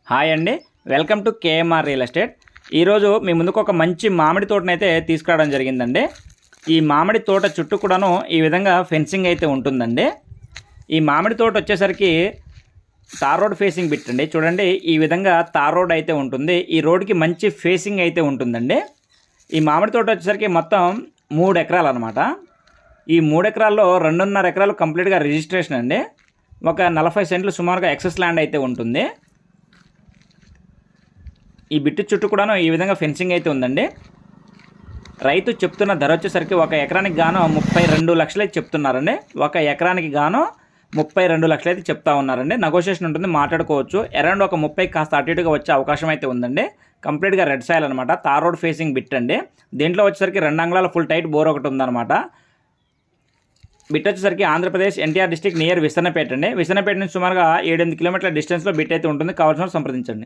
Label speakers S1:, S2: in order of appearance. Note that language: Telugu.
S1: హాయ్ అండి, welcome to KMR real estate. ఈరోజు మీ ముందుకు ఒక మంచి మామిడి తోటనైతే తీసుకురావడం జరిగిందండి. ఈ మామిడి తోట చుట్టూ కూడాను ఈ విధంగా ఫెన్సింగ్ అయితే ఉంటుందండి. ఈ మామిడి తోట వచ్చేసరికి తార్ రోడ్ ఫేసింగ్ బిట్టండి. చూడండి, ఈ విధంగా తార్ రోడ్ అయితే ఉంటుంది. ఈ రోడ్కి మంచి ఫేసింగ్ అయితే ఉంటుందండి. ఈ మామిడి తోట వచ్చేసరికి మొత్తం 3 ఎకరాలు అనమాట. ఈ 3 ఎకరాల్లో 2.5 ఎకరాలు కంప్లీట్గా రిజిస్ట్రేషన్ అండి. ఒక 40 సెంట్లు సుమారుగా ఎక్సెస్ ల్యాండ్ అయితే ఉంటుంది. ఈ బిట్టు చుట్టూ కూడాను ఈ విధంగా ఫెన్సింగ్ అయితే ఉందండి. రైతు చెప్తున్న ధర వచ్చేసరికి ఒక ఎకరానికి గాను 32 లక్షలు అయితే చెప్తున్నారండి. ఒక ఎకరానికి గాను 32 లక్షలు అయితే చెప్తా ఉన్నారండి. నెగోషియేషన్ ఉంటుంది, మాట్లాడుకోవచ్చు. అరౌండ్ ఒక 30 కాస్త అటు ఇటుగా వచ్చే అవకాశం అయితే ఉందండి. కంప్లీట్గా రెడ్ సాయిల్ అనమాట, తార్ రోడ్ ఫేసింగ్ బిట్ అండి. దీంట్లో వచ్చేసరికి 2 అంగుళాల ఫుల్ టైట్ బోర్ ఒకటి ఉందన్నమాట. బిట్ వచ్చేసరికి ఆంధ్రప్రదేశ్ ఎన్టీఆర్ డిస్టిక్ నియర్ విసన్నపేట అండి. విసన్నపేట నుంచి సుమారుగా 7-8 కిలోమీటర్ల డిస్టెన్స్లో బిట్ అయితే ఉంటుంది. కావాల్సిన సంప్రదించండి.